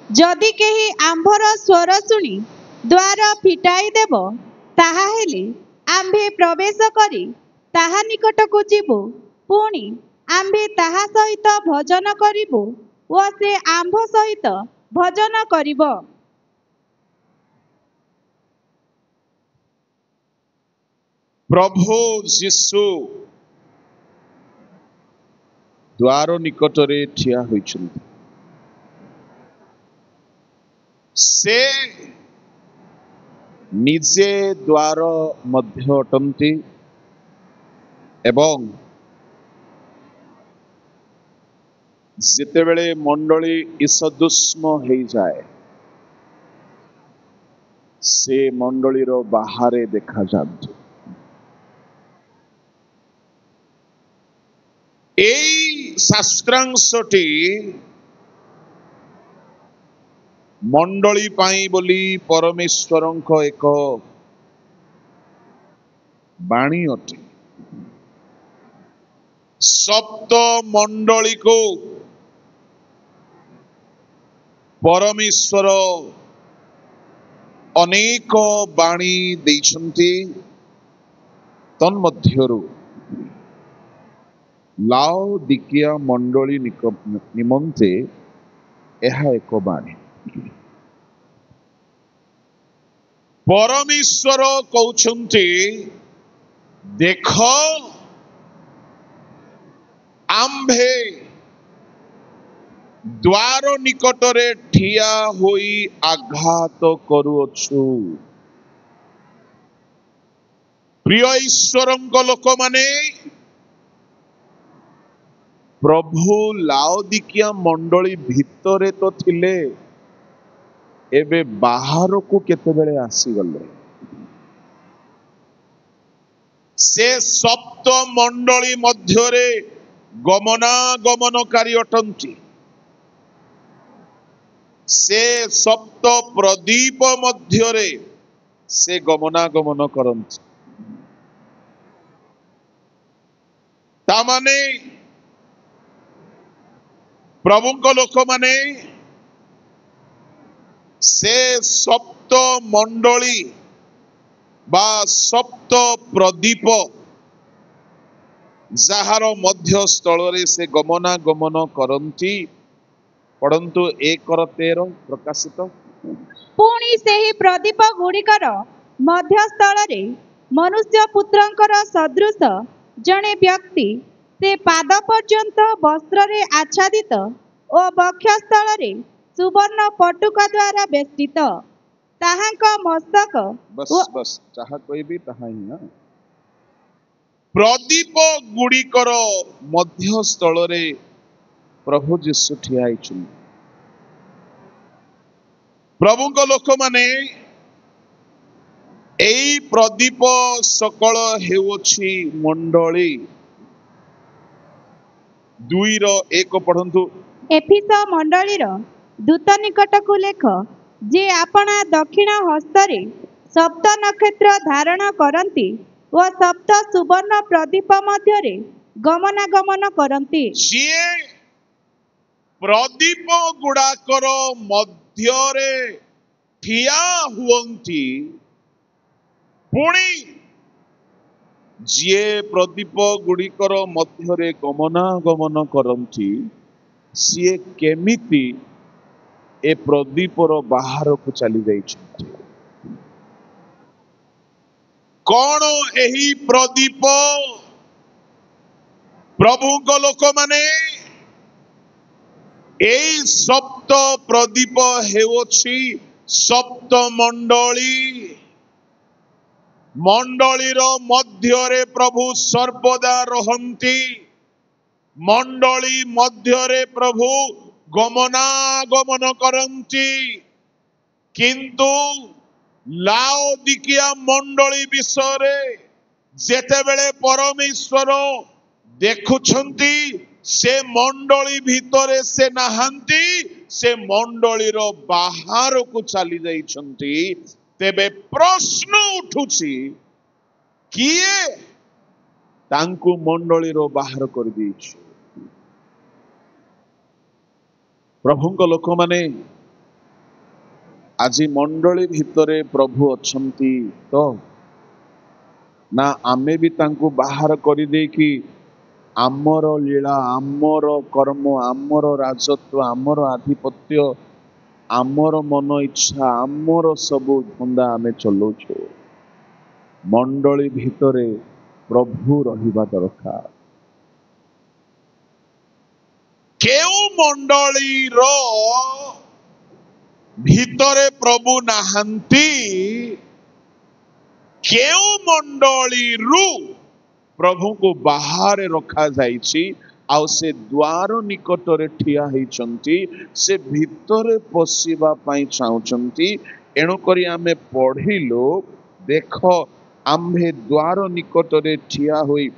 जदि केही आंभर स्वर शुणी द्वार फिटाई देव ताहा हेले आंभे प्रवेश करी ताहा निकट को जीवु पुणी आंभे ताहा सहित भजन करिबु ओ से आंभ सहित भजन करिब। प्रभु यीशु द्वार निकटरे ठिया होइछन्ति। से निजे द्वार मध्य अटंती एवं जेतेबेले मंडली ईसदुष्म हो जाए से मंडलीर बाहरे देखा जाती। এই শাস্ত্রাংশটি मंडली पाई बोली परमेश्वरंक एक बाणी अटे। सप्त मंडली को परमेश्वर अनेक बाणी देइछन्ति। तन्मध्यरु लाओदिकिया मंडली निमंते यह एक बाणी। परमेश्वर कहउछन्ति देख आंभे द्वार निकटरे ठिया होई आघात करुअछु। प्रिय ईश्वरंक लोक माने प्रभु लाओदिकिया मंडली भितरे तो थिले एबे बाहर को केतेबेले आसी गले। से सप्त मंडली मध्यरे गमनागमनकारी अटंती। से सप्त प्रदीप मध्यरे से गमनागमन करंती। तामाने प्रभुंक लोक माने से सप्त मंडली बा सप्त प्रदीप जार मध्य स्थल रे से गमनागमन करंती। पढ़ंतु 1:13 प्रकाशित। पुणी सेही प्रदीप गुड़िकर मध्यस्थल रे मनुष्य पुत्रंकर सदृश जने व्यक्ति से पाद पर्यंत वस्त्र रे आच्छादित और वक्षस्थल रे सुवर्ण पटुका द्वारा बेष्टित ताहांक मस्तक। बस चाहा कोई भी ताहा ही ना। प्रदीप गुड़िकर मध्यस्थल रे प्रभु यीशु ठिया होइछन्। प्रभुंक लोक माने एई प्रदीप सकल हेउछि मंडली। 2:1 पढ़ंतु। एफिस मंडलीर दूत निकट को लेख जे आपणा दक्षिण हस्तरे सप्त नक्षत्र धारण करंती व सप्त सुवर्ण प्रदीप मध्यरे गमनागमन करंती। जे प्रदीप गुड़ाकर मध्यरे ठिया हुअंती पुणी जे प्रदीप गुड़िकर मध्यरे गमनागमन करंती सी केमिति ए प्रदीपर बाहर को चली जाइछन्ति। कौन एही प्रदीप? प्रभुंक लोक माने एई सप्त प्रदीप हेउछि सप्त मंडली। मंडलीर मध्यरे प्रभु सर्वदा रहंती। मंडली मध्यरे प्रभु गमनागमन करंती। किंतु लाओदिकिया मंडली विषय जेतेबेले परमेश्वर देखुछंती से मंडली भितरे से नाहंती, से मंडलीर बाहर को चली जाइछंती। तेबे प्रश्न उठुछि किए तांकु मंडलीर बाहर कर देइछि? प्रभुंक लोक माने आज मंडली भितरे प्रभु अछंती तो ना आमे भी तांको बाहर कर दे कि आमर लीला आमर कर्म आमर राजत्व आमर आधिपत्य आमर मन इच्छा आमर सबु धंदा आमे चलाउछु मंडली भितरे प्रभु रहिबा दरकार केउ मंडली रो भितरे प्रभु नाहंती केउ मंडली रु प्रभु को बाहर रखा जाइछि आउ से द्वार निकटरे ठिया होइचंती से भितरे पशिबा पई चाहुचंती एणु करी आमे पढ़िलो देख आम्भे द्वार निकटरे ठिया होई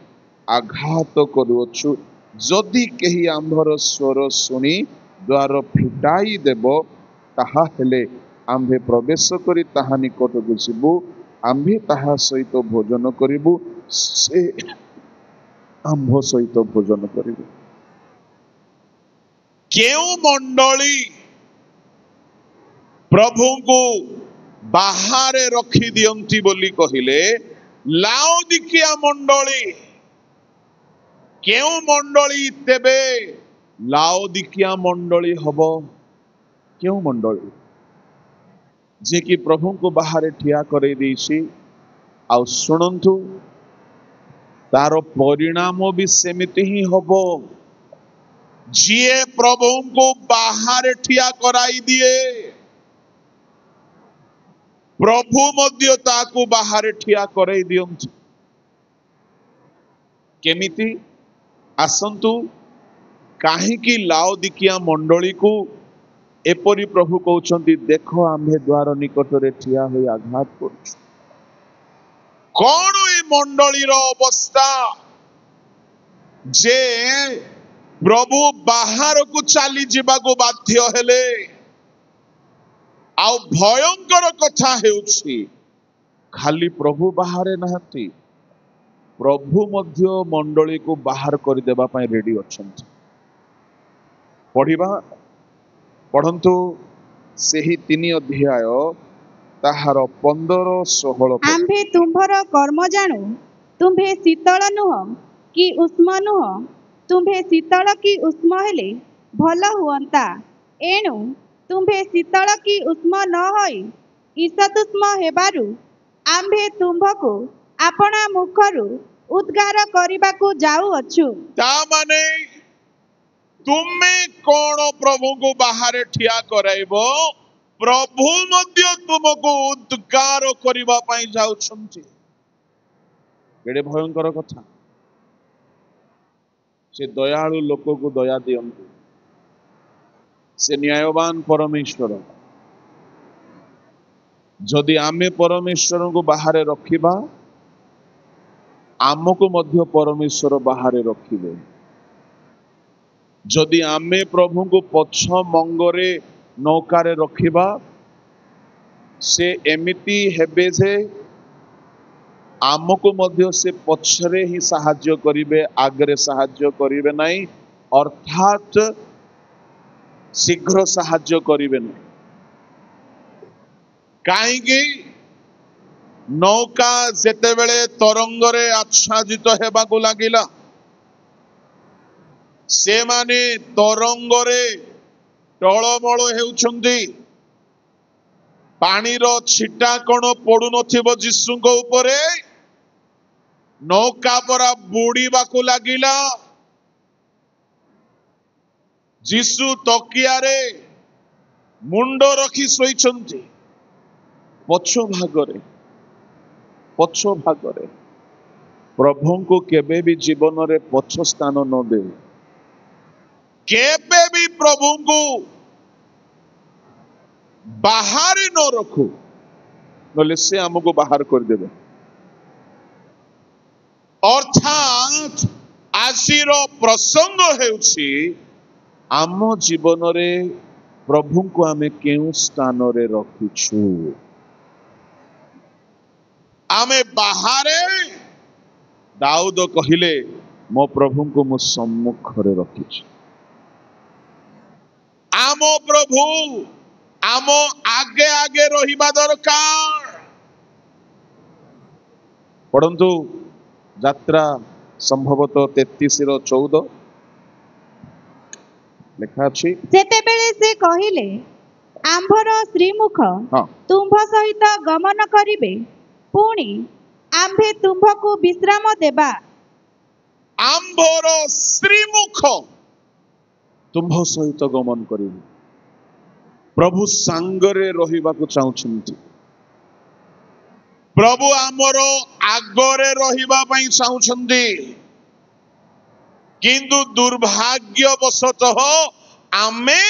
आघात करूछु जदि केही आम्भर स्वर सुनी द्वार फिटाई देबो ताहा हेले आम्भे प्रवेश करी ताहा निकटକୁ ଯିବୁ आम्भे ताहा सहित भोजन करिबु से आम्भ सहित भोजन करिबु केउ मंडली प्रभु को बाहर रखी दियंती बोली कहिले लाउदिकिया मंडली केउ मंडली तेबे लाउदिकिया मंडली हबो केउ मंडली जे कि प्रभु को बाहर ठिया करे देछि आउ सुनंतु तार परिणाम भी सेमिति ही हबो जिए प्रभु को बाहर ठिया कराई दिए प्रभु मध्य ताकू बाहर ठिया कराई दियंती केमिति आसंतु काहीकि लाउदिकिया मंडली को एपरी प्रभु कहउछंती देखो आम्भे द्वार निकटरे ठिया होई आघात करछु कौन ए मंडली रो अवस्था जे प्रभु बाहर को चली जीवा को बाध्य हेले आउ भयंकर कथा हेउछि खाली प्रभु बाहर नहती प्रभु मध्य मंडली को बाहर कर देबा पई रेडी अछंती पढ़िबा पढ़ंतु सेही 3 अध्याय ताहार 15-16 आम्भे तुम्भर कर्म जाणु तुम्भे शीतल नुह कि उष्म नुह तुम्भे शीतल कि उष्म हेले भल हुअंता एणु तुम्भे शीतल कि उष्म न होई ईषदुष्म हेबारु आम्भे तुम्भको आपणा मुखरु उद्गार करिबाकु जाऊ अछु ता माने तुमे कौन प्रभु को बाहर ठिया कराइबो प्रभु मध्य तुमको उद्गार करिबा पई जाउछंती केडे भयंकर कथा से दयालु लोक को दया दियंती से न्यायवान परमेश्वर जदि आमे परमेश्वर को बाहर रखिबा आमको मध्य परमेश्वर बाहर रखिबे जदि आमे प्रभु को पछ मंगरे नौकारे रखिबा से एमिति हेबे जे आमको मध्य से पछरे ही साहाଯ୍य करिवे आगरे साहाଯ୍य करिवे नाही अर्थात शीघ्र साहाଯ୍य करिवे नाही काईगी नौका जेते बेले तरंगरे आच्छादित हेबाकु लागिला से माने तरंगरे टळमळ हेउछंती पानीर छिटा कोन पडु नथिबो जीसुको उपरे नौका परा बुडीबाकु लागिला जीसु तकियारे मुंड रखी सोईछंती पछ भागरे प्रभु को केबे भी जीवन रे पछ स्थान न दे केबे भी प्रभु को बाहर न रखो नले से हमको बाहर कर देबे अर्थात आजिर प्रसंग हेउछि आम जीवन रे प्रभु को आमे केउ स्थान रे रखिछु आमे बाहरे दाऊद कहिले मो प्रभु को मो सम्मुख रे रखिछु आम प्रभु आम आगे आगे रहिबा दरकार। पढ़ंतु यात्रा संभवतः 33:14 लिखा अछि। सेतेबेले से कहिले आंभर श्रीमुख हाँ तुम्भ सहित गमन करिबे, पुणी आंभे तुम्भकु विश्राम देबा। आंभर श्रीमुख तुम्भ सहित गमन करिबे। प्रभु सांगरे रहिबाकु चाहुछंती। प्रभु आमर आगरे रहिबा पई चाहुछंती, किंतु दुर्भाग्यवशतः आमे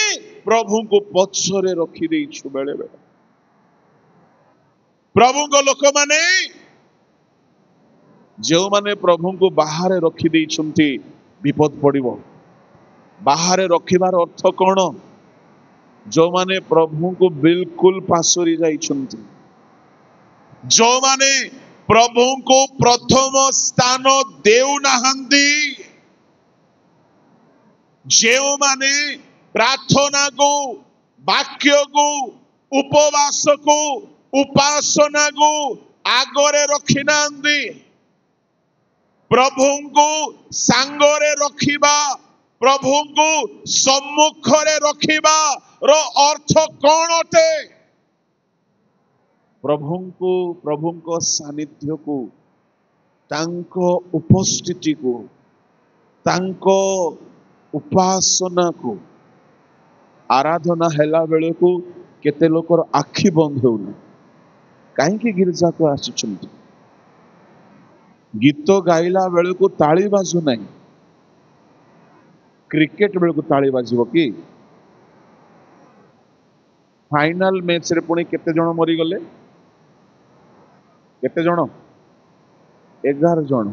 प्रभु को पछरे रखी देइछु। बेले बेले प्रभु को लोक माने जो माने प्रभु को बाहर रखी देइछंती विपद पड़िबो। बाहर रखिबार अर्थ कौन? जो माने प्रभु को बिल्कुल पासोरी जाइछंती, जो माने प्रभु को प्रथम स्थान देउ नाहंती, जो माने प्रार्थना को, वाक्य को, उपवास को, उपासना को आगरे रखी नांदी। प्रभु को सांगरे रखिबा, प्रभु को सम्मुखरे रखिबा रो अर्थ कौन अटे? प्रभु को सानिध्य को, तांको उपस्थिति को, तांको उपासना को, आराधना हेला बेले को केते लोकर आखि बंद होउना। काहेकि गिरजा को आसुछंती? गीत गाइला बेले को ताली बाजू नहीं। क्रिकेट बेले को ताली बाजिबो कि? फाइनल मैच रे पुणी केते जण मरी गले? केते जण? 11 जण।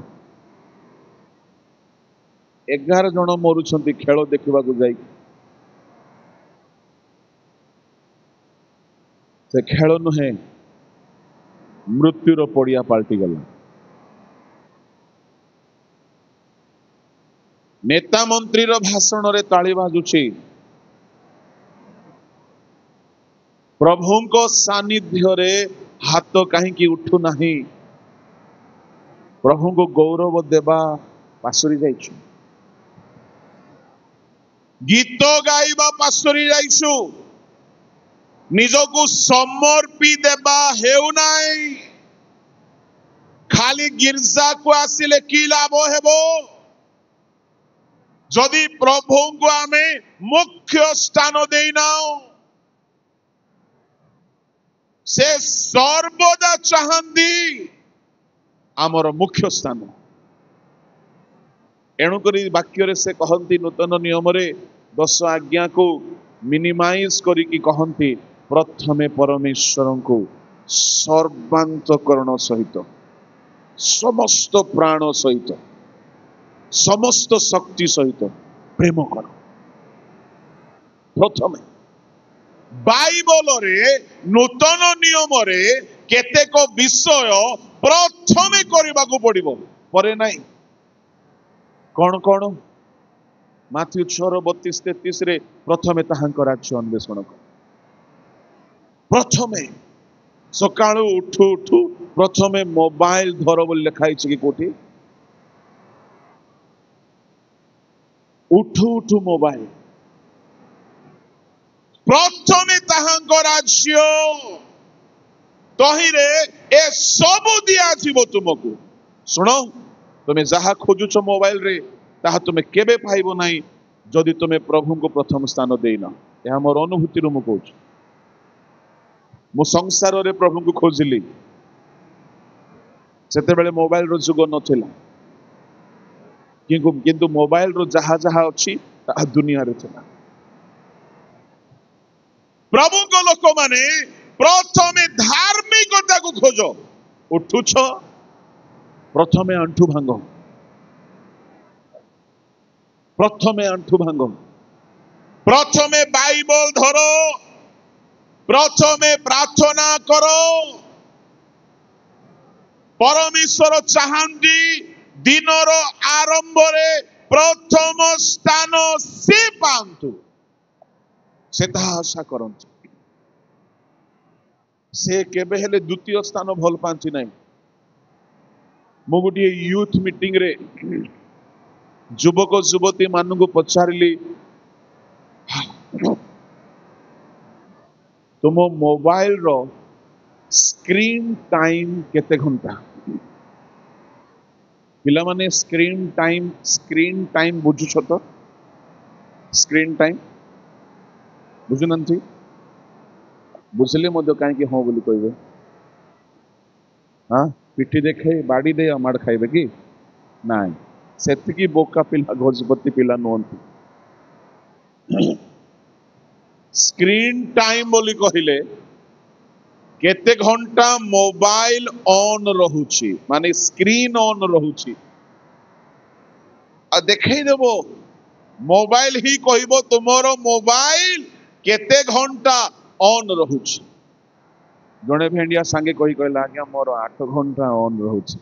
11 जण मरुछंती खेल देखिबा को जाई। से खेल नुहे, मृत्युर पड़िया पाल्टी गला। नेता मंत्री रो भाषण रे ताली बाजुची, प्रभु को सानिध्य रे हाथ कहीं उठू नहीं। प्रभु को गौरव देवा पासुरी जाइछु। गीत गाइबा पासुरी जाइछु। निजको समर्पी देबा हेउ नाई। खाली गिरजा को आसिले की लाभ हेबो? जदि प्रभु को आमे मुख्य स्थान देना, से सर्वदा चाहती आमर मुख्य स्थान। एणुकरी वाक्य से कहती नूतन नियम रे 10 आज्ञा को मिनिमाइज करिकी कहती, प्रथमे परमेश्वर को सर्वांतकरण सहित, समस्त प्राण सहित, समस्त शक्ति सहित प्रेम कर। प्रथमे बाइबल रे नूतन नियम रे केतेक विषय प्रथमे करबा को पड़िबो, परे नहीं। कौन कौन? माथ्यू 6:32-33 रे प्रथमे ताहांक राज्य अन्वेषण कर। प्रथमे सकाळु उठू उठू प्रथमे मोबाइल धर बोली लिखाई कि कोठी? उठू उठू मोबाइल। प्रथमे ताहांक राज्य तहिरे ए सब दिया जीवो तुमको। सुनो, तुमे जहा खोजुछ मोबाइल रे ताहा तुमे केबे पाइबो नाही जदि तुमे प्रभु को प्रथम स्थान देना। यह मोर अनुभूति रु मु कहूछ। मु संसार रे प्रभु को खोजिली, सेते बेले मोबाइल रो जुग नथिला, किंतु मोबाइल रो जहा जहा अछि ता दुनिया रे थिला। प्रभु को लोक माने प्रथमे धार्मिकता को खोजो। उठुछ प्रथमे आंठू भांग, प्रथमे आंठू भांग, प्रथमे बाइबल धरो, प्रथमे प्रार्थना करो। परमेश्वर चाहती दिनर आरंभ रे प्रथम स्थान से पांतु, से आशा करंतु। से केबे हेले द्वितीय स्थान भल पांची नहीं। मु गोटे यूथ मीटिंग रे युवक युवती मान को पचारिली तुम मोबाइल रो स्क्रीन टाइम केते घंटा पिला माने स्क्रीन टाइम बुझुछ तो स्क्रीन टाइम बुझुनांती बुझले मध्य कहीं हाँ बोली कहबे हाँ पिठी देखे बाड़ी दे माड़ खाइबे कि नाई सेतिकी बोका पिला गजपति पिला नुहंती। स्क्रीन टाइम बोली कहिले केते घंटा मोबाइल ऑन रहुची माने स्क्रीन ऑन रहुची आ देखै देबो मोबाइल ही कहबो तुमरो मोबाइल केते घंटा ऑन रहुची। जने भेंडिया संगे कही कहला आज्ञा मोर 8 घंटा ऑन रहुची।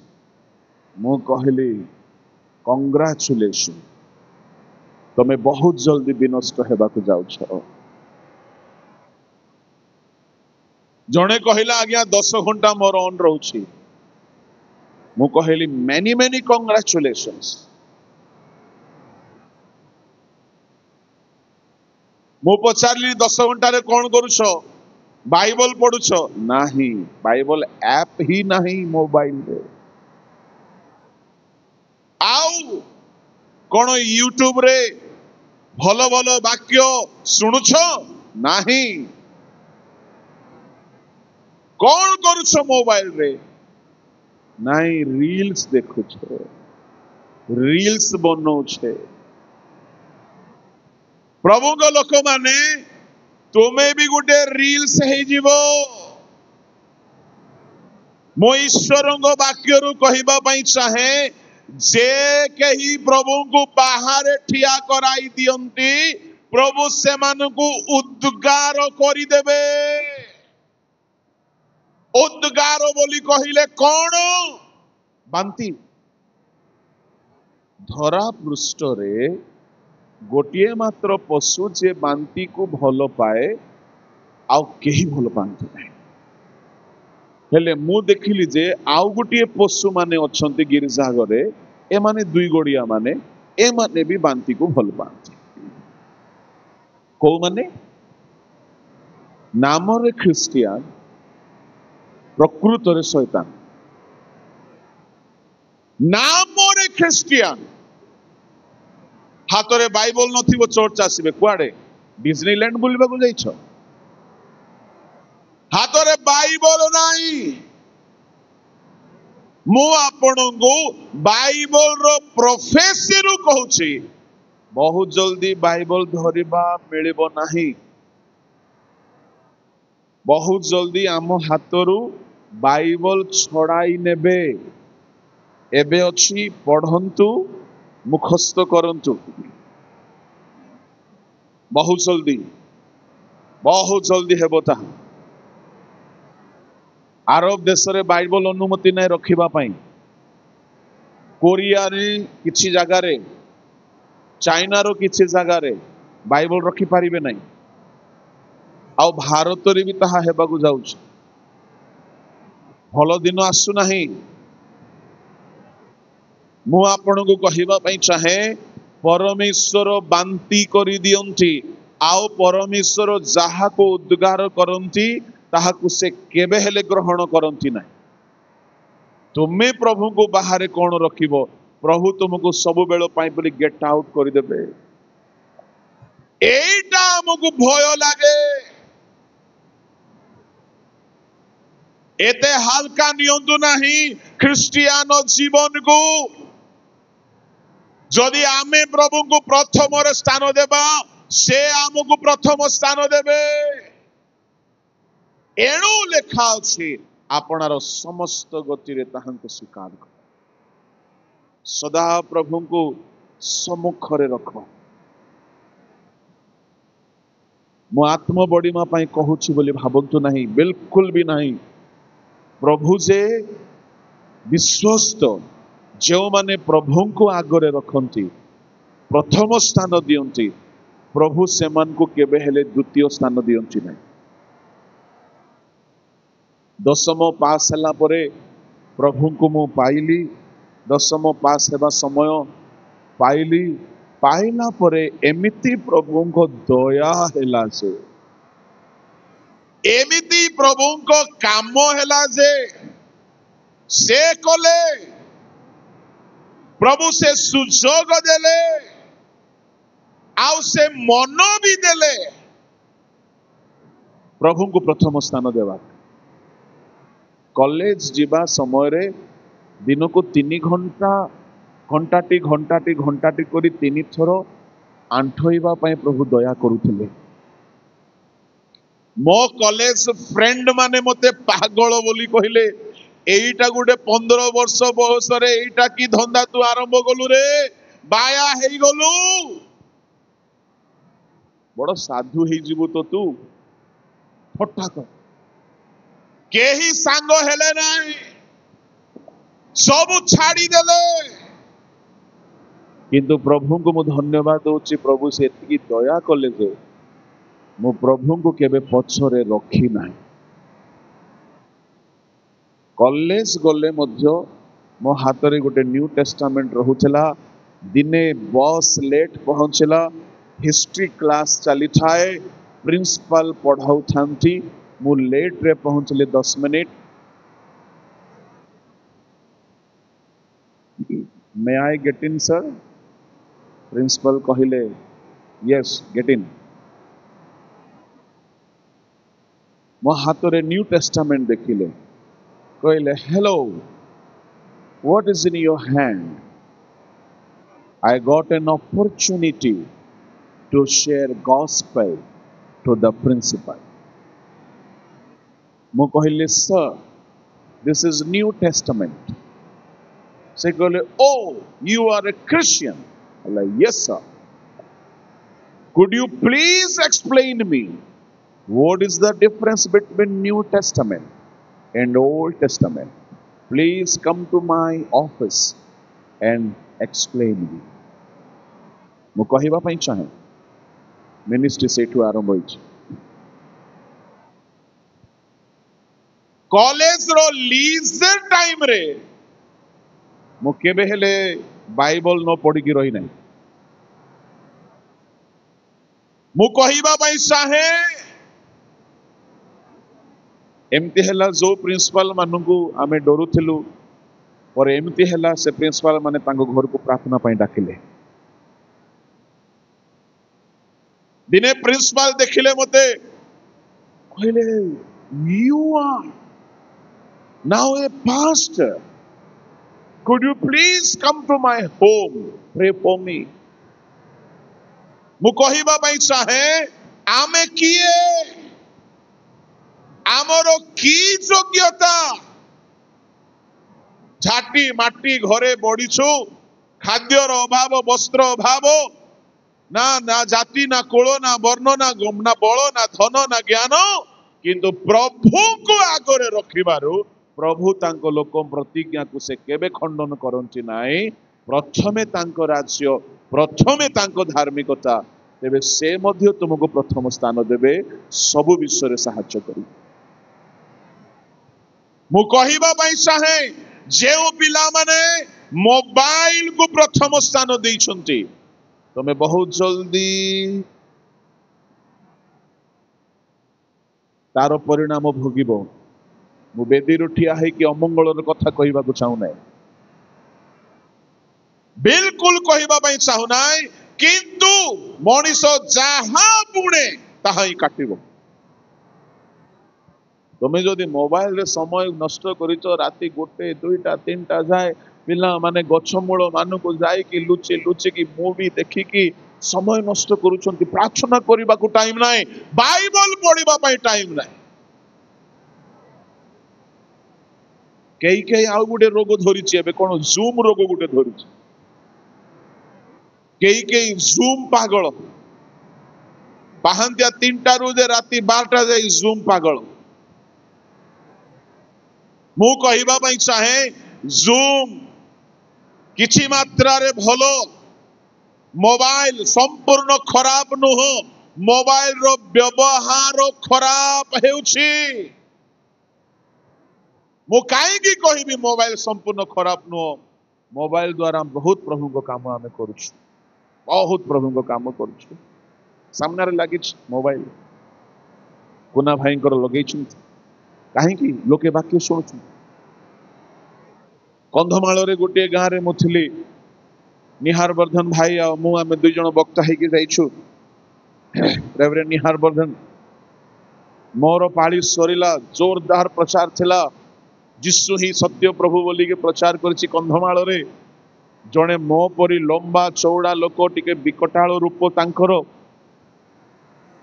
मु कहली कंग्रेचुलेशन तमे बहुत जल्दी विनष्ट हेबा को जाउछ। जने कहला आज्ञा 10 घंटा मोर ऑन रहुची। मु कहली मेनी मेनी कंग्रेचुलेशंस। मु पचारली 10 घंटा रे कौन करूछ बाइबल पढ़ुछ नाही बाइबल ऐप ही नहीं मोबाइल रे आउ कौन यूट्यूब रे भलो भलो वाक्य सुनुछ नाही कौन करूछ मोबाइल रे नाही रील्स देखुछ रील्स बनौछे। प्रभु को लोक माने तुम्हें भी गोटे रील्स है जीवो मो ईश्वर वाक्य रु कहबा पई चाहे जे कही प्रभु को बाहर ठिया कराई दियंती प्रभु से मानकु उद्गार करि देबे। उद्गार बोली कहिले कौन बांती धरा पृष्ठ रे गोटे मात्र पशु जे बांती को भल पाए आउ केही भल पांती नहीं। हेले मु देखिली जे आउ गोटे पशु माने अछंती गिरजा घरे ए माने दुई गोड़िया माने ए माने भी बांती को भल पांती। को माने नाम रे ख्रिस्टियन प्रकृत रे शैतान। नाम रे ख्रिस्टियन हाथ रे बाइबल नथिबो चर्च आसीबे कुआडे डिज्नीलैंड बुलबा को जाइछ हाथ रे बाइबल नाही। मु आपनको बाइबल रो प्रोफेसी रु कहूची बहुत जल्दी बाइबल धरिबा मिलिबो नाही। बहुत जल्दी आम हाथरू बाइबल छड़ाई नेबे। एबे अछि पढ़ंतु मुखस्त करंतु बहुत जल्दी हेबो ता। अरब देश रे बाइबल अनुमति नै रखिबा पई कोरिया रे किछि जगह रे चाइना रो किछि जगह रे बाइबल रखि पारिबे नै आ भारत रे भी ताहा हेबा को जाउछ। भल दिन आसु नाही। मु आपनको कहबा पई चाहे परमेश्वर बांती करि दियंती आउ परमेश्वर जहा को उद्गार करंती ताहाकु से केबे हेले ग्रहण करंती नाही। तुमे प्रभु को बाहर कौन रखिबो प्रभु तुमको सब बेल पाई बोली गेट आउट कर देबे। एटा हमको भय लागे। एते हल्का नियंतु नाही ख्रिस्टियान जीवन को। जदि आमे प्रभु को प्रथम स्थान देबा से आमको प्रथम स्थान देबे। एणु लेखा अछि आपनार समस्त गति रे ताहांको स्वीकार कर सदा प्रभु को सम्मुख रे रख। मो आत्म बड़ीमा पाई कहूछि बोली भाबंतु नाही बिल्कुल भी नाही। प्रभु जे विश्वस्त जो माने प्रभु को आगरे रखंती प्रथम स्थान दियंती प्रभु सेमान को केबे हेले द्वितीय स्थान दियंती नहीं। दशम पास ହେଲା ପରେ प्रभु को पाइली दशम पास हेबा समय पाइली पाइला परे एमिति प्रभु को दया हेला से एमिति प्रभु को काम हेला से कले प्रभु से सुजोग देले आउ से मन भी देले प्रभु को प्रथम स्थान देवा कॉलेज जीवा समय रे दिन को 3 घंटा घंटाटी घंटाटी घंटाटी करी 3 थर आंठोइबा पई प्रभु दया करुथिले मो कॉलेज फ्रेंड माने मते पागल बोली कहिले एईटा गुटे 15 वर्ष बयस रे एईटा की धंदा तू आरंभ कलु रे बाया हेई गलु बड़ साधु हेई जीवो तो तू फटाक केही सांग हेले नाही सब छाड़ी देले किंतु प्रभु को मु धन्यवाद दूची प्रभु से एतिकी दया कले जे मु प्रभु को केबे पछरे रखी नाही कॉलेज गले मध्य मो हाथ रे गोटे न्यू टेस्टामेंट रहुचला दिने बस लेट पहुंचला हिस्ट्री क्लास चली थाए प्रिंसिपल पढ़ाऊ थांती मु लेट रे पहुंचले 10 minute may I get in sir principal कहिले यस गेट इन मो हाथ रे न्यू टेस्टामेंट देखिले कहले hello what is in your hand I got an opportunity to share gospel to the principal मु कहले sir this is new testament से कहले oh you are a Christian yes sir could you please explain me what is the difference between New Testament and Old Testament please come to my office and explain me मु कहिबा पई चाहे ministry Sethu आरंभ होइछ college रो leisure time रे मु केबे हेले Bible न पढ़ी की रही नहीं मु कहिबा पई चाहे एमती हेला जो प्रिंसिपल मानू आमे डरुथिलु और एमती हेला से प्रिंसिपल माने तांको घर को प्रार्थना पई डाकिले दिने प्रिंसिपल देखिले मते कहले you are now a pastor could you please come to my home pray for me मु कहिबा पई चाहे आमे किए आमरो की योग्यता झाटी माटी घरे बढिछु खाद्यर अभाव वस्त्र अभाव ना ना जाति ना कुल ना वर्ण ना ना बल ना धन ना ज्ञान किंतु प्रभु को आगरे रखिबारु प्रभु तांको लोक प्रतिज्ञा को से केबे खंडन करंती नाही प्रथमे तांको राज्य प्रथमे तांको धार्मिकता तेबे से मध्य तुमको प्रथम स्थान देबे सब विषय रे सहायता करी मु कहिबा पई चाहे जेउ पिला माने मोबाइल को प्रथम स्थान देइछंती तमे बहुत जल्दी तार परिणाम भोगिबो मु बेदी रुठिया है कि अमंगल कथा कहवा चाहू ना बिल्कुल कहवा चाहू ना किंतु मनीष जहा बुणे ताहा ही काटिबो तुम जदि मोबाइल रे समय नष्ट करिच राति 1 2टा 3टा जाए पिला माने गछमूल मान को जाए कि लुचि लुचि की मूवी देखी कि समय नष्ट करूछंती प्रार्थना करबा को टाइम नाही बाइबल पढ़िबा पई टाइम नाही कई कई आउ गोटे रोग धरी कौन जूम रोग गोटे धरी कई कई जूम पागल पाहंतिया 3टा रु जे राति 12टा जाई जूम पागल मु कहिबा पई चाहे जूम किछि मात्रा रे भलो मोबाइल संपूर्ण खराब नुह मोबाइल रो व्यवहार खराब हेउछि मु कहीं कहबी मोबाइल संपूर्ण खराब नुह मोबाइल द्वारा बहुत प्रभु को काम आम कर बहुत प्रभु को काम कर सामने लगी मोबाइल कुना भाई लगे कहीं लोके वाक्य शुणु कंधमाल गोटे गाँव में मुझे निहार वर्धन भाई आम दुई जन वक्ता हो रेवरेंड निहार वर्धन मोर पाली सरीला जोरदार प्रचार थिला जिसु ही सत्य प्रभु बोली के प्रचार करछि कंधमाल रे जड़े मो परी लंबा चौड़ा लोक टिके विकटाल रूप तांकर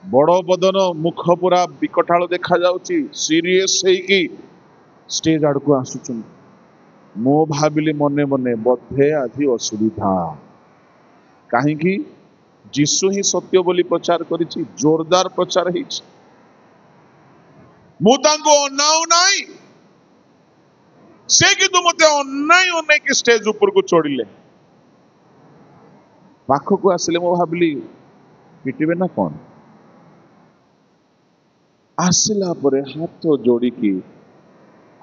बड़ बदन मुख पूरा विकटाल देखा जाउछि सीरियस हेकी स्टेज आड़ को आसुछन मो भाविली मने मने बधे आधि असुविधा कहीं जीशु ही सत्य बोली प्रचार करिछि जोरदार प्रचार हेछि मु तांको अनाउ नाई से कि मते अनाई अनाई के स्टेज ऊपर को चढ़िले पाख को आसिले मो भाविली पिटिबे ना कौन आसिला परे हाथ जोड़ी की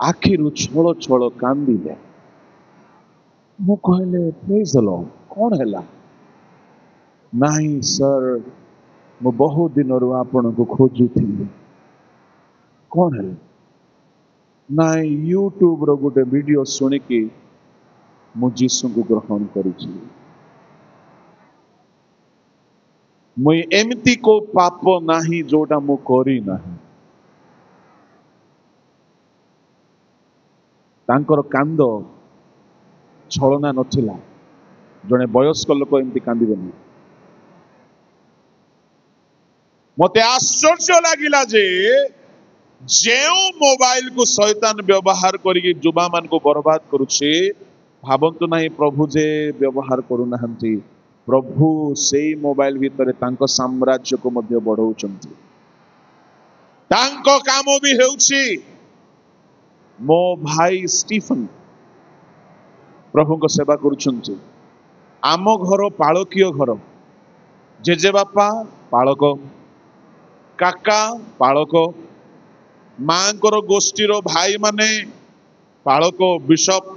आखिरु छल छल कांदिले मु कहले प्रेज द लॉर्ड कौन हैला नहीं सर मु बहुत दिन रु आपण को खोजुथि कौन है नहीं यूट्यूब रो गोटे वीडियो सुनिकी मु जीसु को ग्रहण करिछि मुई एमती को पाप नाही जोटा मु करी नाही तांकर कांद छलना नथिला जने वयस्क लोक एमती कांदिबेनी मते आश्चर्य लागिला जे मोबाइल को शैतान व्यवहार करिके युवा मान को बर्बाद करुछे भावंतु नहीं प्रभु जे व्यवहार करू नाहंती प्रभु से मोबाइल भीतर तांको साम्राज्य को मध्य बढ़ाउछंती तांको काम भी हेउछि मो भाई स्टीफन प्रभु को सेवा करुछंती आम घर पालकीय घर जेजे बापा पालक काका पालक मांकर गोष्ठीर भाई माने पालक बिशप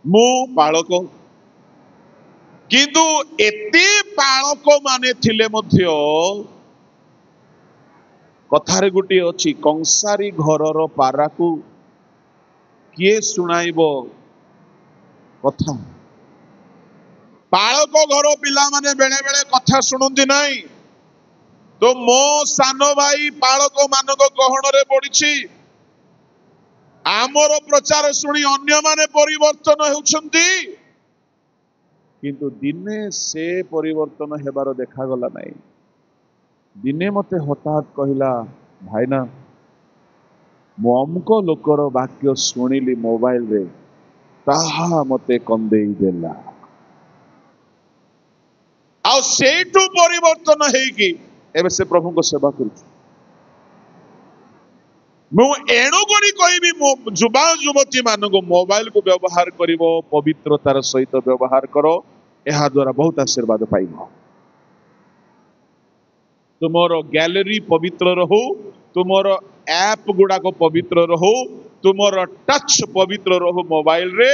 मु पालक किंतु एते पालक माने थिले मध्य कथारे गुटी अछि कंसारी घरर पाराकू किए सुनाइबो कथा पालक घर पिला माने बेले बेले कथा सुनंदी नहीं तो मो सान भाई पालक मानक गहन रे पड़ी आमर प्रचार शुणी अन्य माने परिवर्तन होउछंती किंतु दिने से परिवर्तन हेबार देखा गला नहीं दिने मते हठात कहला भाईना मु अमुक लोकर वाक्य शुणिली मोबाइल रे ताहा मते कंदेई देला आ सेठू परिवर्तन हेकी एबे से प्रभु को सेवा करूछु मु एणु करी कहबी मो युवा युवती मान को मोबाइल को व्यवहार करिवो पवित्रतार सहित व्यवहार करो एहा द्वारा बहुत आशीर्वाद पाइबो तुमर गैलरी पवित्र रहू तुमर ऐप गुडा को पवित्र रहू तुमर टच पवित्र रहू मोबाइल रे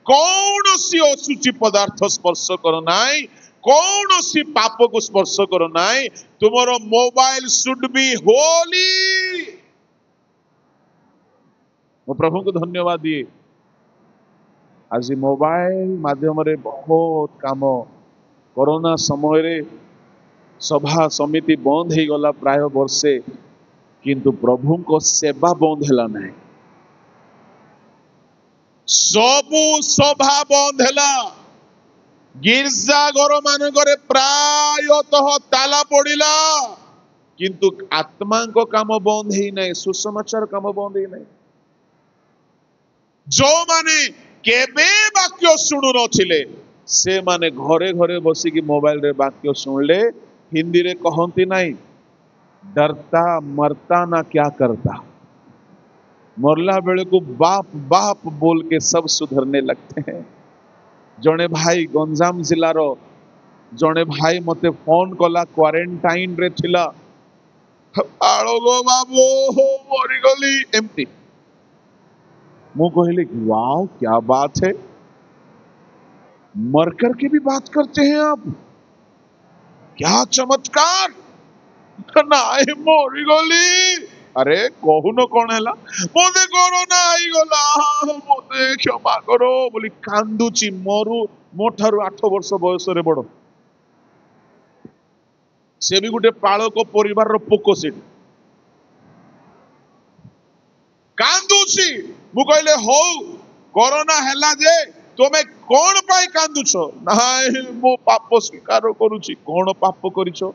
कौन सी असुचि पदार्थ स्पर्श कर नाई कौन सी पाप को स्पर्श कर नाई तुमर मोबाइल शुड बी होली मो प्रभु को धन्यवाद दिए आज मोबाइल माध्यम रे बहुत काम कोरोना समय रे सभा समिति बंद हो गला प्राय वर्षे किंतु प्रभु को सेवा बंद हैला नहीं सबु सभा बंद हैला गिरजा घर मानकरे प्रायतः ताला पड़िला किंतु आत्मा को काम बंद ही नहीं सुसमाचार काम बंद ही नहीं जो माने केबे वाक्य शुणु नथिले से माने घरे घरे बसी की मोबाइल रे वाक्य सुनले हिंदी रे कहंती नहीं डरता मरता ना क्या करता मरला बेले को बाप बाप बोल के सब सुधरने लगते हैं जने भाई गंजाम जिलार जने भाई मते फोन कला क्वारंटाइन रे थिला आलो गो बाबू मरीगली एमती मु कहले वाओ क्या बात है, मर करके भी बात करते हैं आप, क्या चमत्कार। नाई मरीगली। अरे कहून कौन है मते कोरोना आई गला मते क्षमा करो बोली कांदुची मोरू मोठारू 8 वर्ष बयस रे बड़ से भी गोटे पालक परिवार पोक से कांदुची मु कहले हो कोरोना हैला जे तुमे कौन पाई कांदुछ नाई मो पाप स्वीकार करूची कौन पाप करिछो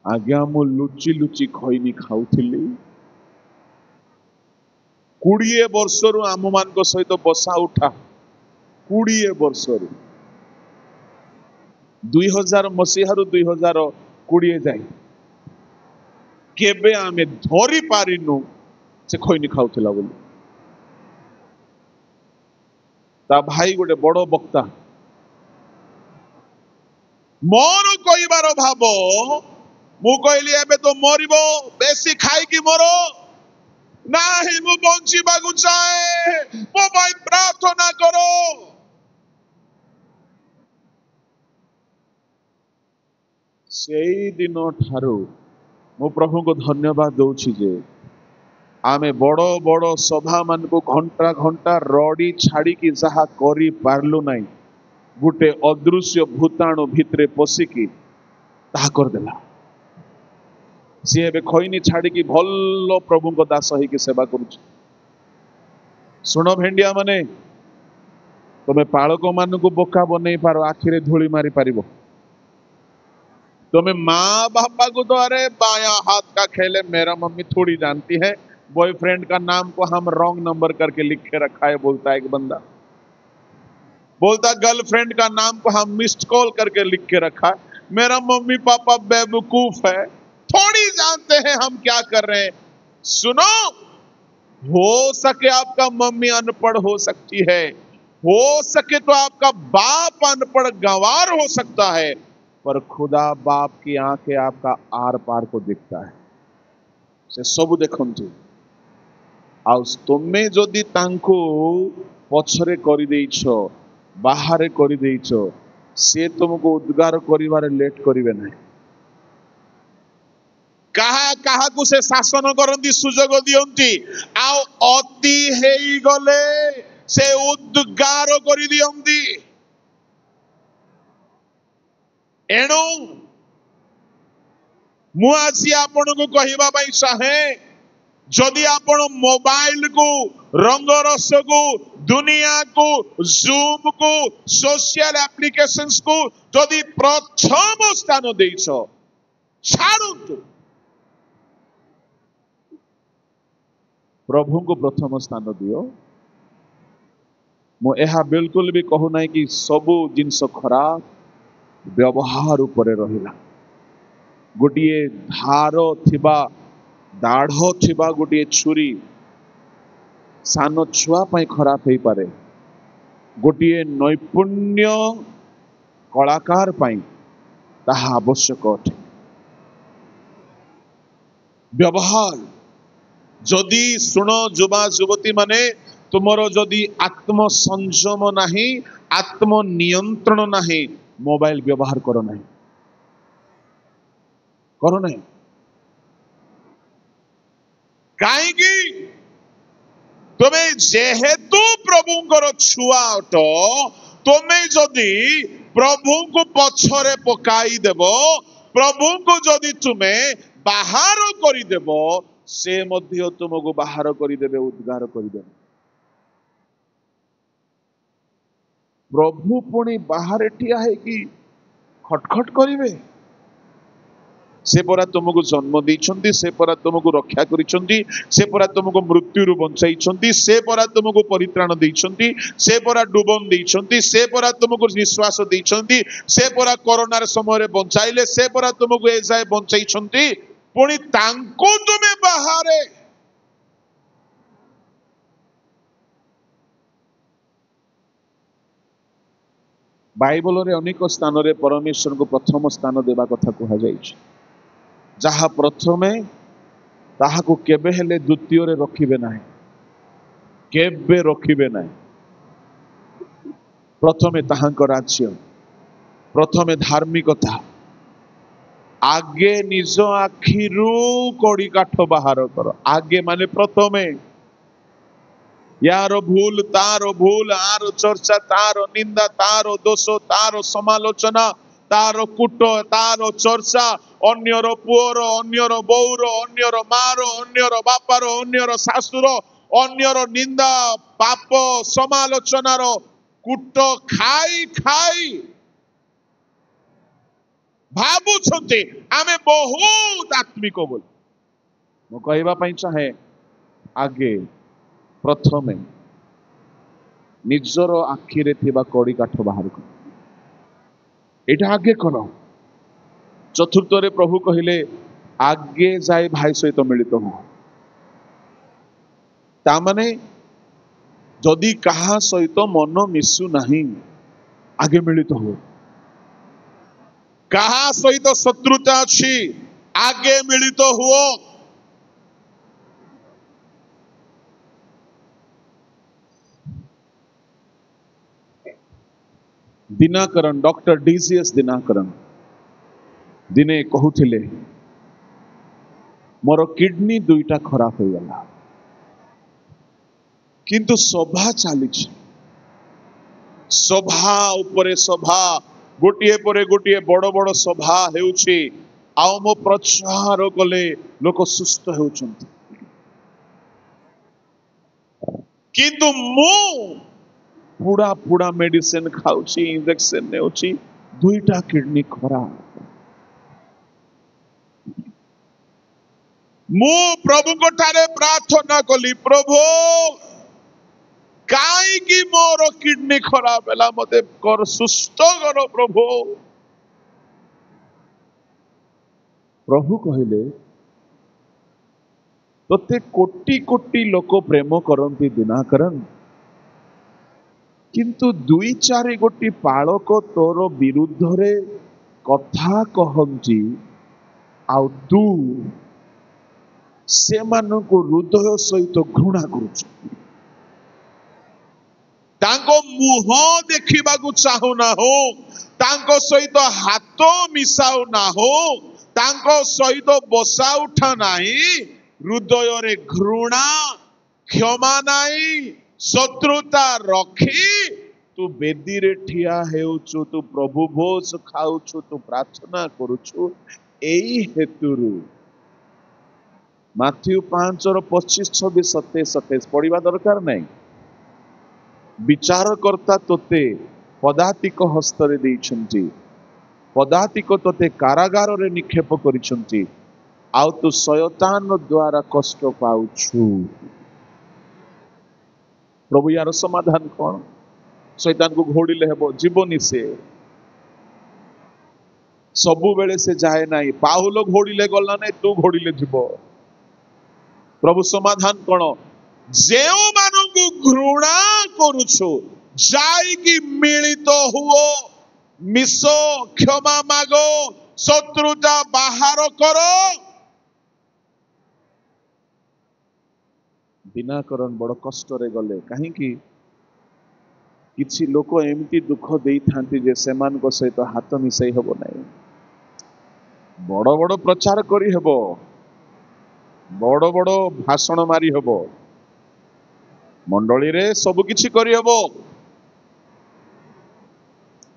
आज्ञा मु लुचि लुचि खैनी खाऊथिली 20 वर्षरु आम मान सहित बसा उठा 20 वर्षरु 2000 मसीहारु 2020 जाए केबे आमे धरी पारिनु से खैनी खाऊथिला बोली ता भाई गोटे बड़ वक्ता मोर कहबार भाव मु कहली एबे तो मरिबो बेसी खाई की मरो नाही मु बंचिबाकु चाहे मो भाई प्रार्थना करो सेई दिन ठारू मु प्रभु को धन्यवाद दउछि जे आमे बड़ बड़ सभा मान को घंटा घंटा रड़ी छाड़ी की जहा करी पारलु नाही गुटे अदृश्य भूताणु भितरे पशिकी ताहा कर देला सी एबे खैनी छाड़ी की भल प्रभु को दास ही की सेवा करुछ सुनो भेंडिया माने तुम्हें पालक मान को बोका बनै पारो आखिरे धूली मारी पारिबो तुम्हें माँ बापा को तो अरे बाया हाथ का खेले मेरा मम्मी थोड़ी जानती है बॉयफ्रेंड का नाम को हम रॉन्ग नंबर करके लिख के रखा है बोलता है एक बंदा बोलता गर्लफ्रेंड का नाम को हम मिस्ड कॉल करके लिख के रखा है मेरा मम्मी पापा बेवकूफ है थोड़ी जानते हैं हम क्या कर रहे हैं सुनो हो सके आपका मम्मी अनपढ़ हो सकती है हो सके तो आपका बाप अनपढ़ गंवार हो सकता है पर खुदा बाप की आंखें आपका आर पार को दिखता है से सब देखंतु आ तुमे जदि तांको पछरे करि देइछो बाहर करि देइछो से तुमको उद्गार करिवारे लेट करिवे नहीं कहा कहा को से शासन करंती सुजोग दियंती आ अति हेई गले से उद्गार करि दियंती एणु मु आसी आपण को कहिबा पई चाहे जदि आपण मोबाइल को रंग रस को दुनिया को जूम को सोशल एप्लीकेशंस को जदि प्रथम स्थान देइछो छाड़ू प्रभु को प्रथम स्थान दियो मु एहा बिल्कुल भी कहू ना कि सबु जिनस खराब व्यवहार उपरे रहिला गोटिए धार थिबा दाढ़ थिबा गोटिए छुरी सान छुआ पाई खराब हो पारे गोटिए नैपुण्य कलाकार पाई ताहा आवश्यक अटे व्यवहार जदि सुनो युवा युवती माने तुमरो जदि आत्म संयम नाही आत्म नियंत्रण नाही मोबाइल व्यवहार करो नहीं करो नहीं कहीं तुम्हें जेहेतु प्रभुंकर छुआ अट तुम्हें जदि प्रभु को पछरे पकाई देव प्रभु को जदि तुम्हें बाहर करदेव से मध्य तुमको बाहर करदेवे उद्गार करदेवे प्रभु पुणी बाहर ठिया है कि खटखट करिवे से परा तुमको जन्म देइछंती से परा तुमको रक्षा करिछंती से परा तुमको मृत्यु बंचाइछंती से परा तुमको परित्राण देइछंती से परा डुबन देइछंती से परा तुमको निश्वास देइछंती से परा कोरोना समय बंचाइले से परा तुमको ए जाय बंचाइछंती पुणी तांको तुमे बाहरे बाइबल रे अनेक स्थान रे परमेश्वर को प्रथम स्थान देवा कथा कहा जाइछ ଯାହା ପ୍ରଥମେ ତାହାକୁ କେବେ ହେଲେ ଦ୍ୱିତୀୟରେ ରଖିବେ ନାହିଁ, କେବେ ରଖିବେ ନାହିଁ। ପ୍ରଥମେ ତାହାଙ୍କ ରାଜ୍ୟ, ପ୍ରଥମେ ଧାର୍ମିକତା, ଆଗେ ନିଜ ଆଖିରୁ କଡ଼ି କାଠ ବାହାର କର। ଆଗେ ମାନେ ପ୍ରଥମେ। यार भूल तार भूल, आर चर्चा तार निंदा, तार दोष तार समालोचना, तार कूट तार चर्चा, अन्यर पुअर अन्यर बौर अन्यर मार अन्यर बापार अन्यर शाशुर अन्यर निंदा पाप समालोचनार कूट खाई खाई भावुछंती आमे बहुत आत्मिक बोली। मु कहबा पई चाहे आगे प्रथमे निजर आखिरे थिबा कड़ी काठ बाहर कर, एटा आगे कर। चतुर्थ रे प्रभु कहिले आगे जाए भाई सहित मिलित हो। तामाने जदि कहा सहित मन मिसु नहीं आगे मिलित हो। कहा सहित शत्रुता अछि आगे मिलित हुओ। दिनाकरण डॉक्टर डीसीएस दिनाकरण दिने कहूथिले मोर किडनी दुईटा खराब हो गला, किंतु सभा चली, सभा उपरे सभा, गोटिए परे गोटिए बड़ बड़ सभा हेउछि, आउ मो प्रचार कले लोक सुस्थ हेउछंती, किंतु मु पुड़ा पुड़ा मेडिसिन खाऊची, इंजेक्शन नेउची, दुईटा किडनी खराब। मु प्रभु को ठारे प्रार्थना कली, प्रभु काई की मोर किडनी खराब है मते कर सुस्थ करो प्रभु। प्रभु कहिले तोते कोटी कोटी लोक प्रेम करंती दिनाकरण, किंतु दुई चारि गोटी पालक तोर विरुद्ध रे कथा कहंती, आउ तू से मानको हृदय सहित घृणा करुच, तांको मुह देखिबा को चाहू ना हो, तांको सहित हाथ मिसाऊ ना हो, तांको सहित बसा उठा नहीं, हृदय रे घृणा क्षमा नहीं, शत्रुता रखी तू बेदी रे ठिया हेउछु, तू प्रभु भोज खाउछु, तू प्रार्थना करुछु। एई हेतुरु माथ्यू 5:25-26-27 पढ़िबा दरकार नहीं। विचारकर्ता तोते पदातिक हस्तरे देइछंती, पदातिक तोते कारागार रे निक्षेप करिछंती, आउ तू शयतान द्वारा कष्ट पाउछु। प्रभु यार समाधान कौन? शैतान को घोड़िले हेबो जीवनी से सबु बेले से जाए नहीं, पाहुल घोड़िले गला नहीं, तू घोड़िले जीव। प्रभु समाधान कौन? जेउ मानकु घृणा करुछु जाइकी मिलित हुओ, मिसो, क्षमा मागो, शत्रुता बाहर करो। दिनाकरण बड़ कष्ट रे गले, कहीं किछि लोक एमती दुख देई थांती जे सेमान को सहित हाथ मिसई हबो नहीं। बड़ बड़ प्रचार करी हबो, बड़ बड़ भाषण मारी हबो, मंडली रे सब किछि करी हबो,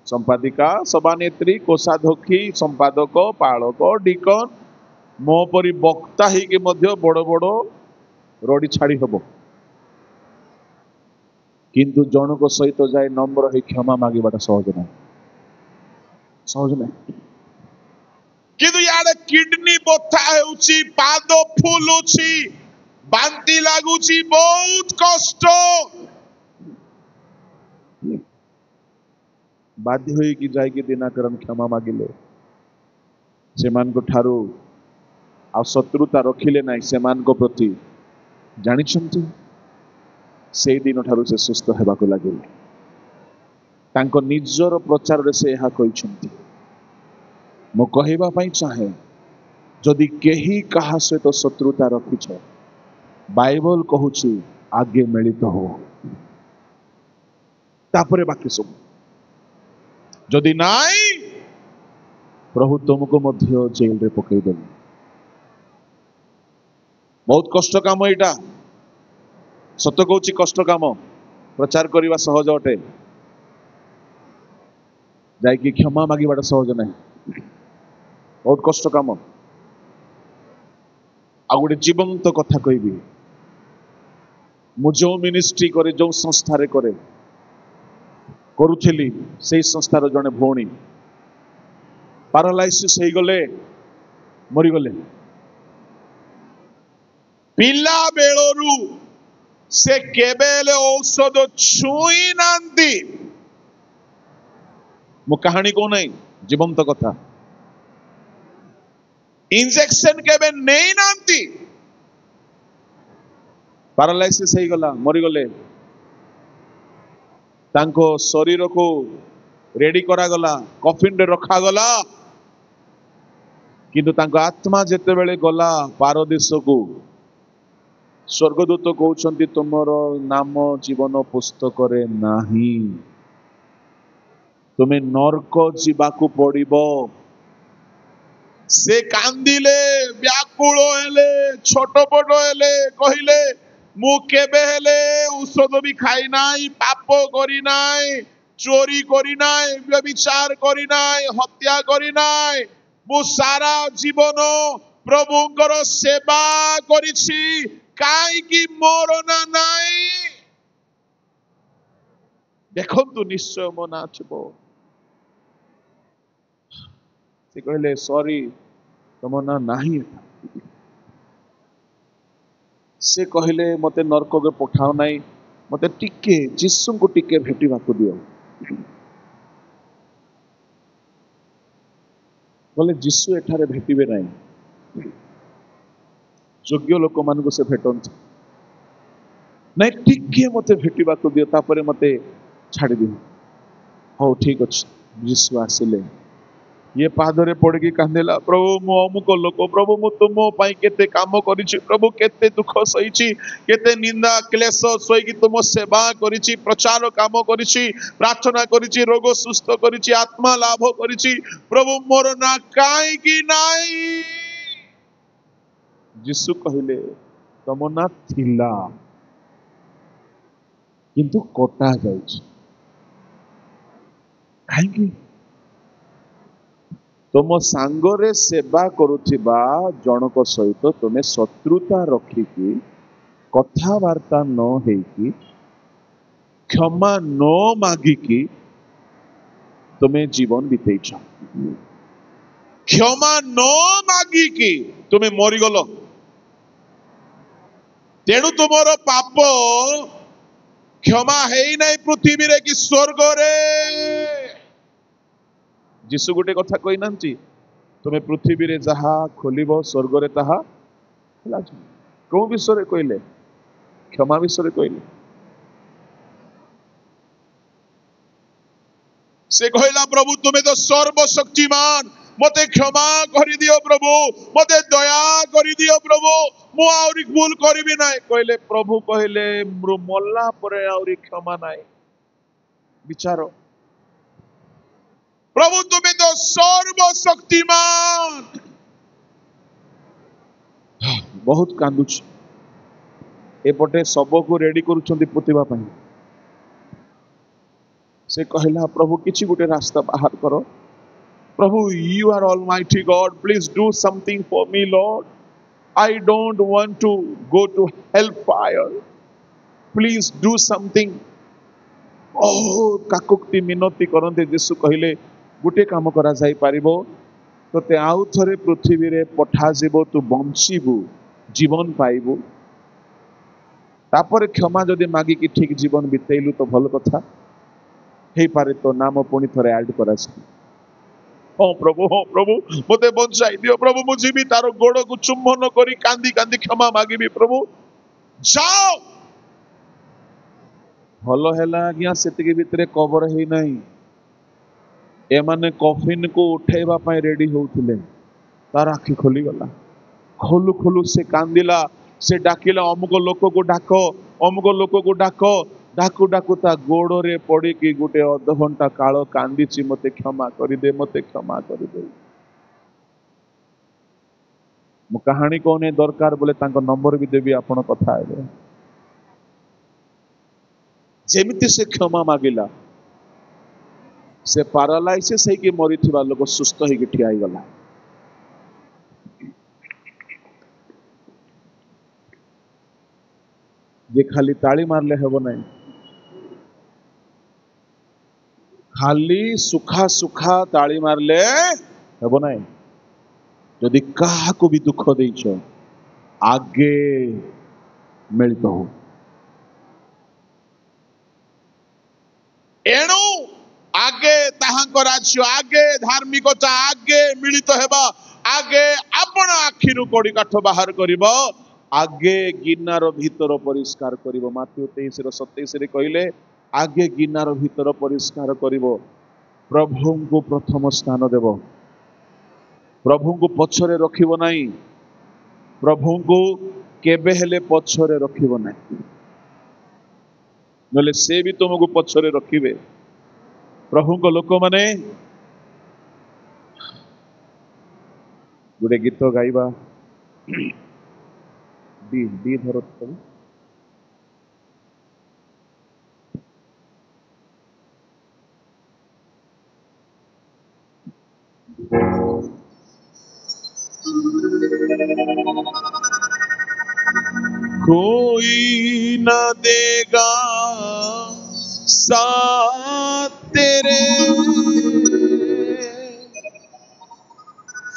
संपादिका, सभानेत्री, कोषाध्यक्षी, संपादक, पालक, डिकन, मो परी वक्ता ही के मध्य बड़ बड़ रड़ी छाड़ी हबो, किंतु जनक सहित जाए नम्र ही क्षमा मागिबाटा सहज नहीं, सहज नहीं। किंतु यार किडनी बथा हेउची, पाद फुलुची, बांती लागुची, बहुत कष्ट, बाध्य होई कि जाए कि दिनाकरण क्षमा मागिले, सेमान को ठारू आ शत्रुता रखिले नहीं सेमान को प्रति, जानी छंती से दिन ठारू से सुस्थ हेबा को लागिले। तांको निजर प्रचार रे से यहा कहिसंती। मो कहबा पई चाहे जदि केही कहा सहित शत्रुता रखिछ बाइबल कहूची आगे मिलित हो तापरे बाकी सब जदि नाई प्रभु तुमको मध्य जेल रे पकई देबे। बहुत कष्ट काम एटा सत कहूची कष्ट काम प्रचार करवा सहज अटे जाइए क्षमा मागिबाटा सहज नहीं बहुत कष्ट काम। आ गोटे जीवंत कथा कहबी मु जो मिनिस्ट्री करे जो संस्था रे करे करुथली से संस्थार जड़े भौणी पारालाइसिस हो गले मरीगले पिला बेलू से केबेले औषध छुई नांती मु कहानी को नहीं जीवंत कथा इंजेक्शन केबे नहीं नांती पारालाइसिस हो गला मरीगले तांको शरीर को रेडी करा गला कफिन रे रखा गला किंतु तांको आत्मा जेते बेले गला पारदेश को स्वर्गदूत कहउछंती तुमर नाम जीवन पुस्तक रे नाही तुम्हें नरक जीवाकू पड़िबो। से कांदिले व्याकुल हेले छोटपट हेले कहिले मु केबे हेले औषध भी खाई नाई पाप करी नाई चोरी करी नाई व्यभिचार करी नाई हत्या करी नाई मु सारा जीवन प्रभुंकर सेवा करिछि काई की मोर ना नाई देखंतु निश्चय मो ना छिबो। से कहले सॉरी तुम ना नाही से कहले मते नरक के पठाओ नाई मते टिके जिसु को टिके भेटिबा को दियो बोले जिसु एठारे भेटिबे नाई योग्य लोक मान को से भेटंत नहीं टिके मते भेटिबा को दियो तापरे मते छाड़ी दियो हो ठीक अछि जिसु आसिले ये पादरे पड़की कांदेला प्रभु मो अमुक लोक प्रभु मु तुम पाई केते काम करिछि प्रभु केते दुख सहिछि केते निंदा क्लेश सहिकी तुम सेवा करिछि प्रचार काम करिछि प्रार्थना करिछि रोग सुस्थ करिछि आत्मा लाभ करिछि प्रभु मोर ना काई की नाई जिसु कहिले तुम ना थिला किंतु कोटा जाइछि काई की तुम सांगरे सेवा करुथिबा जनक सहित तुम शत्रुता रखिकी कथबार्ता न हेकी क्षमा न मागिकी तुम्हें जीवन बितेइछ क्षमा न मागिकी तुम्हें मरीगल तेणु तुमर पाप क्षमा हेई नहीं पृथ्वी रे कि स्वर्ग रे जिसु गोटे कथा कही ना तुम्हें पृथ्वी रे जहा खोलिब स्वर्ग रे ताहा कौ विषय कहले क्षमा विषय कहले से कहला प्रभु तुम्हें तो सर्वशक्तिमान मते क्षमा करि दियो प्रभु मते दया करि दियो प्रभु मु आउरी भूल करबी नाय कहले प्रभु कहले मल्ला परे आउरी क्षमा नाय विचार प्रभु तुम्हें तो सर्वशक्तिमान बहुत कांदुछ एपटे सब को रेडी करूछंती पुतिबा पई से कहला प्रभु किछि गोटे रास्ता बाहर करो प्रभु you are almighty god please do something for me lord I don't want to go to hell fire please do something oh काकुक्ति मिनती करते यीशु कहले गोटे काम करा जाई पारिबो तोते आउ थरे पृथ्वी रे पठा जीवो तू बंचीबू जीवन पाइबू तापर क्षमा जदि मागी कि ठीक जीवन बितेलु तो भल कथा हे पारे तो नाम पुणी थरे ऐड करा हाँ प्रभु मते बंचाई दियो प्रभु मु जीवी तार गोड़ को चुम्बन करी कांदी कांदी क्षमा मागिबी प्रभु जाओ भल हैला आज्ञा सेतिके भितरे कवर हे नहीं एमाने कफिन को उठेबा पाई रेडी होउथिले तार आखि खोली गला। खोलु खोलु से कांदिला, से डाकिला अमुक लोक को डाक, अमुक लोक को डाक। डाकू डाकू ता गोड़े पड़ी कि गोटे अध घंटा काल कांदी, मते क्षमा करदे, मते क्षमा करदे। मु कहानी कहने दरकार बोले तांको नंबर भी देवी, आपण कथा हेबे। जेमिति से क्षमा मागिला, से पारालाइसिस है कि मरी थिबा लोक सुस्थ है कि ठिया गला। जे खाली ताली मारले हेबो नहीं, खाली सुखा सुखा ताली मारले हेबो नहीं। यदि काहाको भी दुख देइछ, आगे मिलित हो। एणु आगे ताहांको राज्य, आगे धार्मिकता, आगे मिलित हेबा, आगे आपण आखिरु कोड़ी काठ बाहर करिबो, आगे गिनार भीतर परिष्कार करिबो। माथ्यू 23:27 रे कहिले, आगे गिनार भीतर परिष्कार करिबो। प्रभु को प्रथम स्थान देबो, प्रभु को पछरे रखिबो नाही, प्रभु को केबे हेले पछरे रखिबो नाही, नले से भी तुमको पछरे रखिबे। प्रभु को लोक माने गोटे गीत गाइबा, डी धर कोई न देगा साथ तेरे,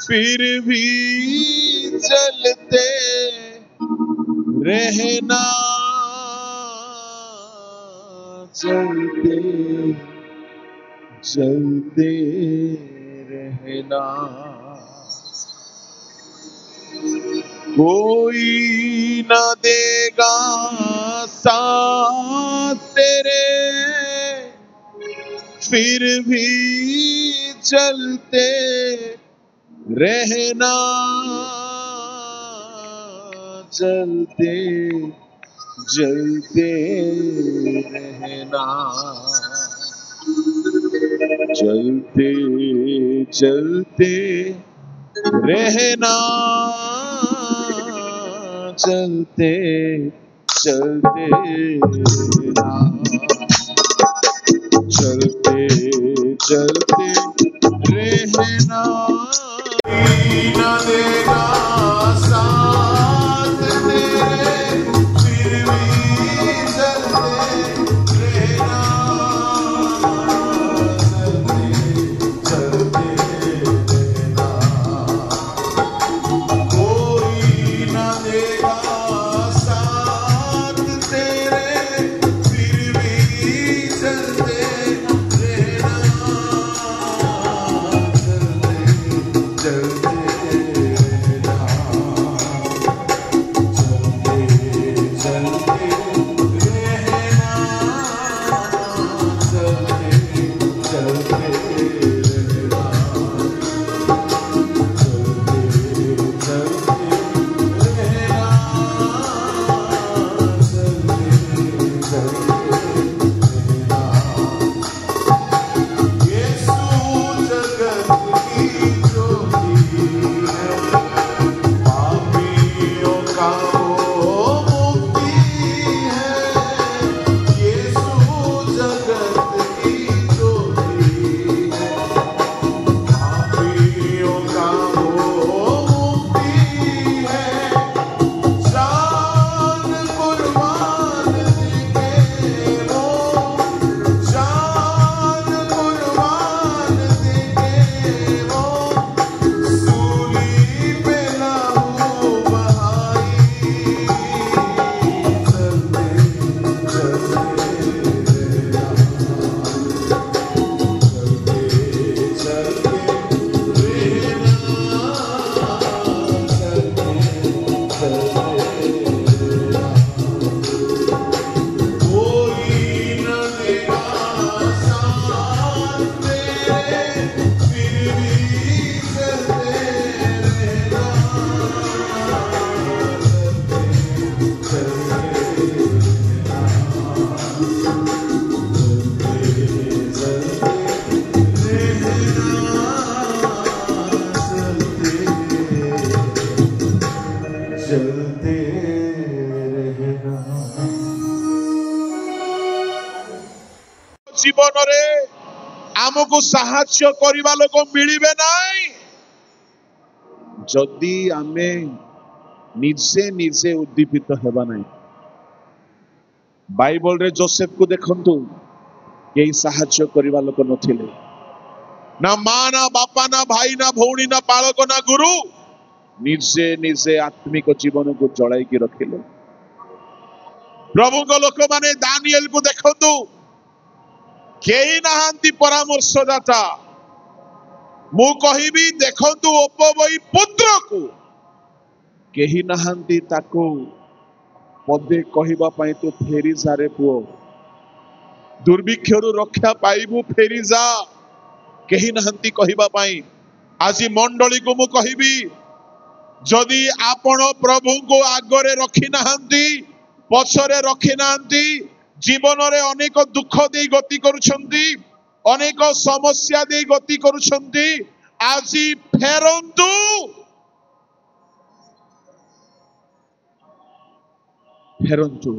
फिर भी चलते रहना, चलते चलते रहना। कोई न देगा साथ तेरे, फिर भी चलते रहना, चलते चलते रहना, चलते चलते रहना, चलते चलते रहना, चलते चलते रहना। न देगा साथ तेरे, फिर भी चलते रहना, चलते रहना। कोई न देगा साथ तेरे, फिर भी चलते रहना, चलते जीवन रे आमको साहाय्य करिबा लोक मिलिबे नाई जदि आमे निजे निजे उद्दीपित हेबा नाई। बाइबल रे जोसेफ को देखंतु केही साहाय्य करिबा लोक नथिले ना मां ना बापा ना भाई ना भौणी ना बालक ना गुरु निजे निजे आत्मिक जीवन को जड़ाई की रखिले। प्रभु को लोक माने दानिएल को देखंतु केही नाहांती परामर्शदाता मु कहिबी देखंतु उपवई पुत्र को केही नाहांती ताको पदे कहिबा पई तो फेरी जारे पुओ दुर्भिक्षरु रक्षा पाइबु फेरी जा केही नाहांती कहिबा पई। आज मंडली को मु कहिबी जदि आपण प्रभु को आगरे रखी नाहांती पछरे रखी नाहांती जीवन रे अनेक दुख दे गति करूछंती अनेक समस्या दे गति करूछंती आज फेरंतु फेरंतु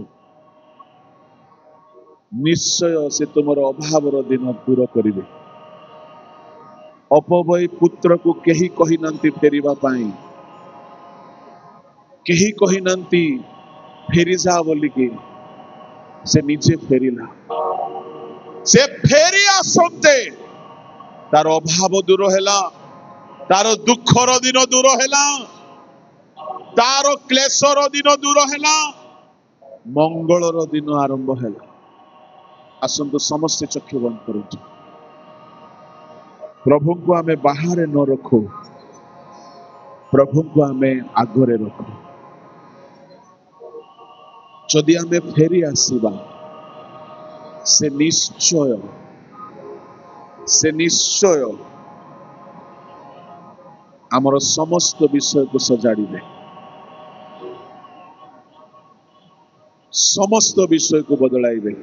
निश्चय से तुमर अभाव दिन दूर करिवे। अपवय पुत्र को केही कहि नांती फेरिबा पाई केही कहि नांती फेरी जा बोली के से निजे फेरिला से फेरी आसंते तार अभाव दूर हैला तार दुखर दिन दूर हैला तार क्लेशर दिन दूर हैला मंगलर दिन आरंभ हैला। आसंतु समस्त चक्षु बंद करूँ प्रभु को आमे बाहर न रखो प्रभु को आमे आगरे रखो जदि आमे फेरी आसीबा से निश्चय आमर समस्त विषय को सजाड़िबे समस्त विषय को बदलाइबे।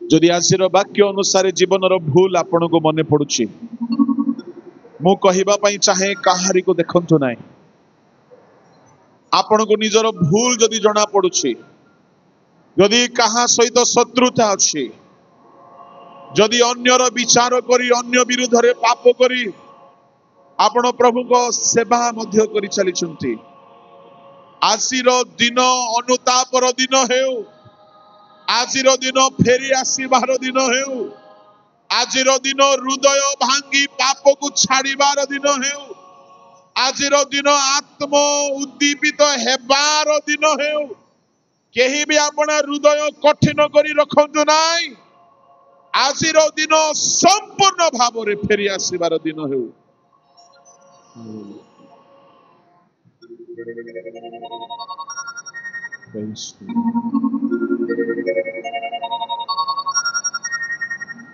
जदि आजिर वाक्य अनुसार जीवन भूल आपण को मने पड़ुछि मु कहिबा पई चाहे काहारी को देखंतु नाही आपण को निजर भूल जदि जणा पड़ुछि जदि कहा सहित शत्रुता अछि जदि अन्यर विचार करी अन्य विरुद्ध रे पाप करी आपण प्रभु को सेवा मध्य करि चलिछंती आजिर दिन अनुतापर दिन हेउ आजिर दिन फेरी आसीबार दिन हेउ आजिर दिन हृदय भांगी पाप को छाड़ीबार दिन हेउ आजिर दिन आत्म उद्दीपित हेबार दिन हेउ केही भी आपण हृदय कठिन करी रखंतु नाई आजिर दिन संपूर्ण भाव रे फेरी आसीबार दिन हेउ।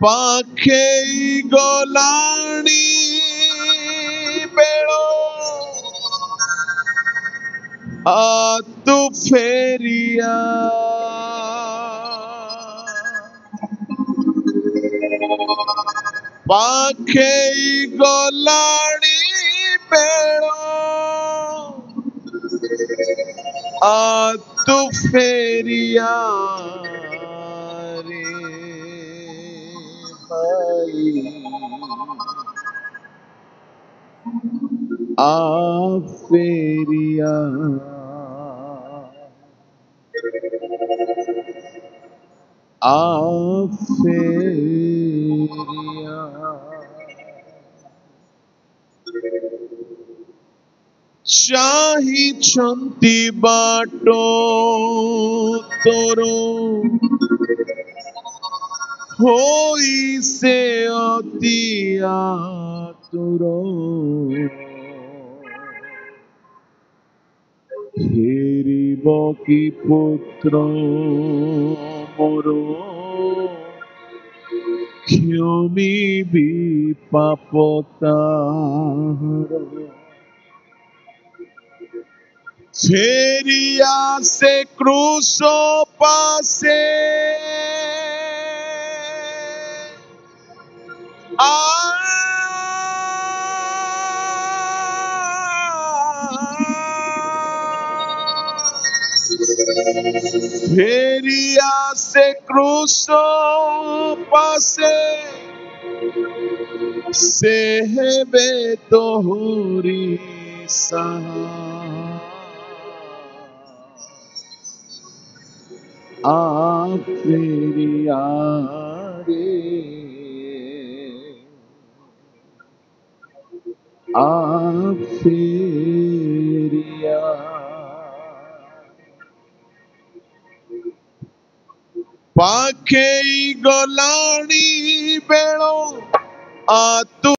पाखे गलाणी बेलो आ तू फेरिया पाखे गलाणी बेलो आ तू फेरिया रे भाई आ फेरिया आ फेरिया चाही छंती बाटो तोरो होई से अति आतुरो फेरिब की पुत्र मोरो क्षमी भी पापतार फेरिया से क्रूसो पासे भेरिया से क्रूसो पासे से हेबे तोहरी सहा आ फेरिया रे आ फेरिया पाखे गलाणी बेड़ो आ तू